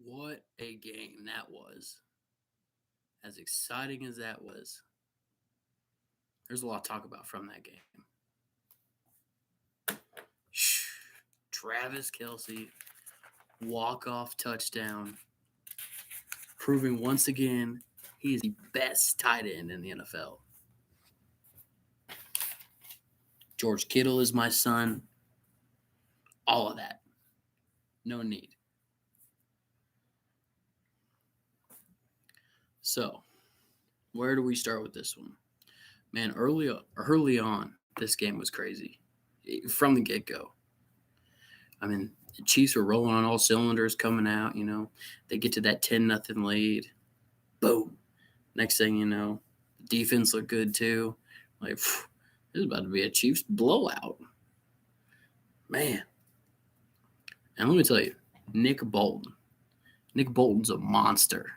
What a game that was. As exciting as that was, there's a lot to talk about from that game. Travis Kelsey, walk-off touchdown, proving once again he is the best tight end in the NFL. George Kittle is my son. All of that. No need. So, where do we start with this one? Man, early on, this game was crazy. From the get-go. I mean, the Chiefs were rolling on all cylinders coming out, They get to that 10-0 lead. Boom. Next thing you know, the defense looked good too. Like, this is about to be a Chiefs blowout. Man. And let me tell you, Nick Bolton. Nick Bolton's a monster.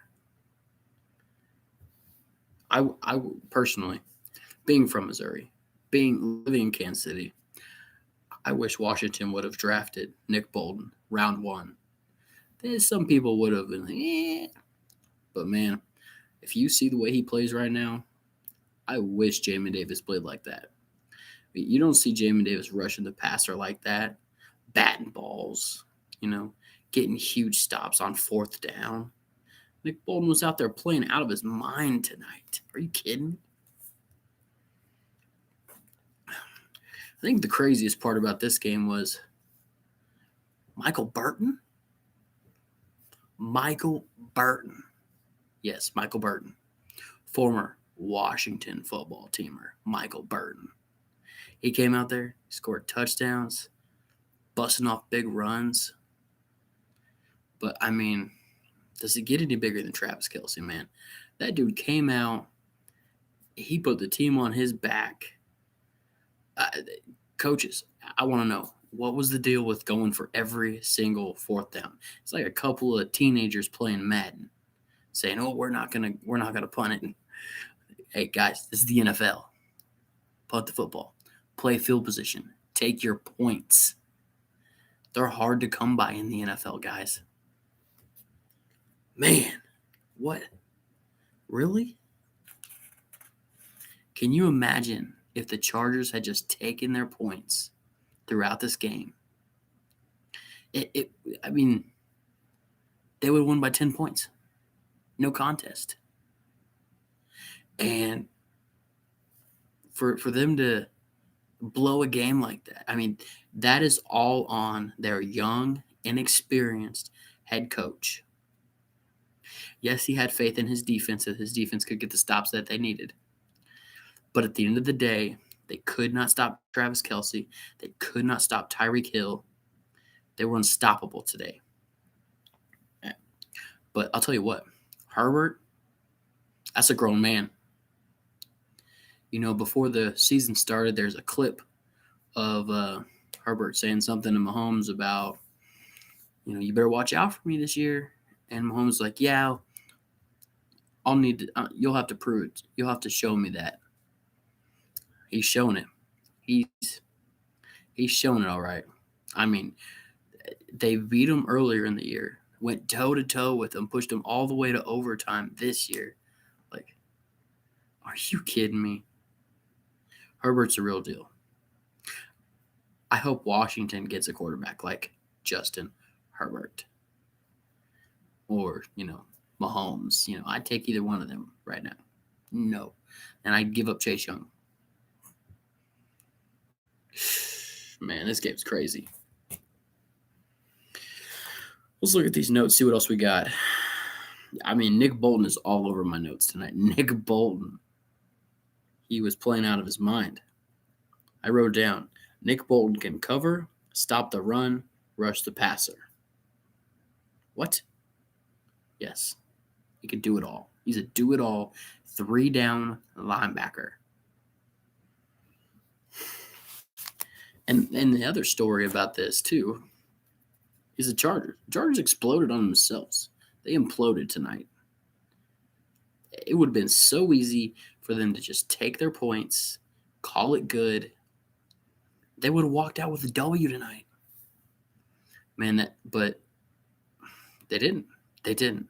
I personally, being from Missouri, living in Kansas City, I wish Washington would have drafted Nick Bolton round 1. Some people would have been like, but man, if you see the way he plays right now, I wish Jamin Davis played like that. You don't see Jamin Davis rushing the passer like that, batting balls, getting huge stops on 4th down. Nick Bolton was out there playing out of his mind tonight. Are you kidding? I think the craziest part about this game was Michael Burton. Michael Burton. Yes, Michael Burton. Former Washington football teamer, Michael Burton. He came out there, scored touchdowns, busting off big runs. But, I mean, does it get any bigger than Travis Kelsey, man? That dude came out. He put the team on his back. Coaches, I want to know, what was the deal with going for every single 4th down? It's like a couple of teenagers playing Madden, saying, "Oh, we're not gonna punt it." Hey guys, this is the NFL. Punt the football, play field position, take your points. They're hard to come by in the NFL, guys. Man, what? Really? Can you imagine if the Chargers had just taken their points throughout this game? I mean, they would have won by 10 points. No contest. And for them to blow a game like that, I mean, that is all on their young, inexperienced head coach. Yes, he had faith in his defense that his defense could get the stops that they needed. But at the end of the day, they could not stop Travis Kelsey. They could not stop Tyreek Hill. They were unstoppable today. But I'll tell you what, Herbert, that's a grown man. Before the season started, there's a clip of Herbert saying something to Mahomes about, you better watch out for me this year. And Mahomes is like, yeah, I'll need to, you'll have to prove it. You'll have to show me that. He's showing it. He's showing it all right. I mean, they beat him earlier in the year, went toe-to-toe with him, pushed him all the way to overtime this year. Like, are you kidding me? Herbert's a real deal. I hope Washington gets a quarterback like Justin Herbert. Or, Mahomes. I'd take either one of them right now. No. And I'd give up Chase Young. Man, this game's crazy. Let's look at these notes, see what else we got. I mean, Nick Bolton is all over my notes tonight. Nick Bolton. He was playing out of his mind. I wrote down, Nick Bolton can cover, stop the run, rush the passer. What? Yes. He can do it all. He's a do-it-all, 3-down linebacker. And the other story about this, too, is the Chargers. The Chargers exploded on themselves. They imploded tonight. It would have been so easy for them to just take their points, call it good. They would have walked out with a W tonight. Man, but they didn't. They didn't.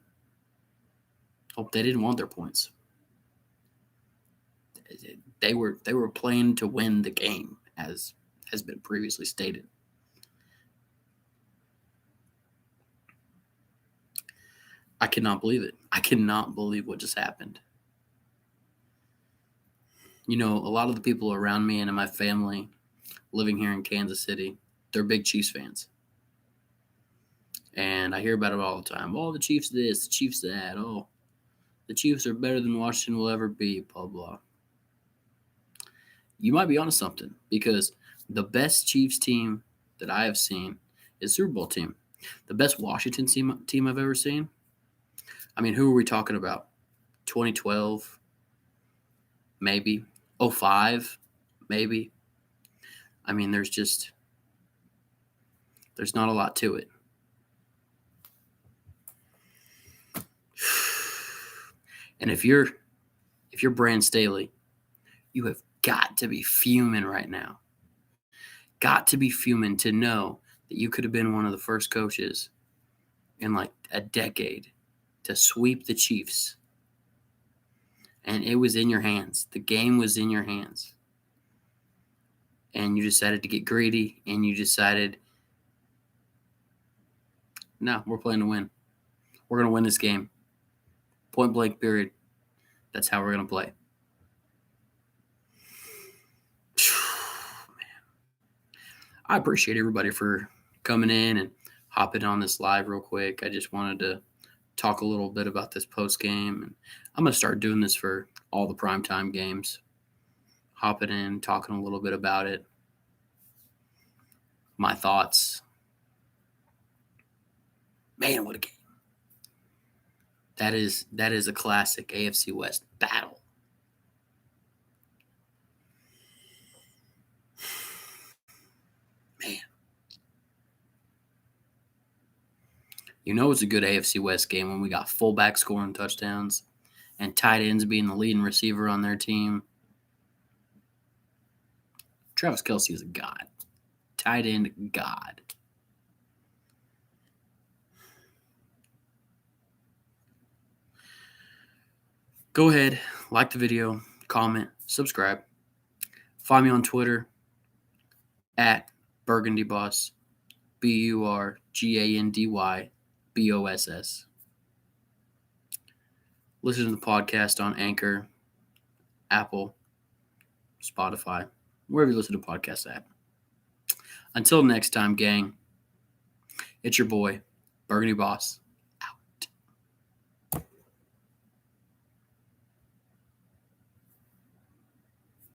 Oh, they didn't want their points. They were playing to win the game, as has been previously stated. I cannot believe it. I cannot believe what just happened. A lot of the people around me and in my family living here in Kansas City, they're big Chiefs fans. And I hear about it all the time. Oh, the Chiefs this, the Chiefs that. Oh, the Chiefs are better than Washington will ever be, blah, blah. You might be onto something, because the best Chiefs team that I have seen is Super Bowl team. The best Washington team I've ever seen. I mean, who are we talking about? 2012, maybe. 05, maybe. I mean, there's not a lot to it. And if you're Brand Staley, you have got to be fuming right now. Got to be fuming to know that you could have been one of the first coaches in like a decade to sweep the Chiefs. And it was in your hands. The game was in your hands. And you decided to get greedy, and you decided, no, we're playing to win. We're going to win this game. Point blank, period. That's how we're going to play. Man. I appreciate everybody for coming in and hopping on this live real quick. I just wanted to talk a little bit about this post game, and I'm going to start doing this for all the primetime games. Hopping in, talking a little bit about it. My thoughts. Man, what a game. That is a classic AFC West battle. Man. It's a good AFC West game when we got fullbacks scoring touchdowns and tight ends being the leading receiver on their team. Travis Kelce is a god. Tight end god. Go ahead, like the video, comment, subscribe. Find me on Twitter at BurgundyBoss, BurgandyBoss. Listen to the podcast on Anchor, Apple, Spotify, wherever you listen to podcasts at. Until next time, gang, it's your boy, Burgundy Boss.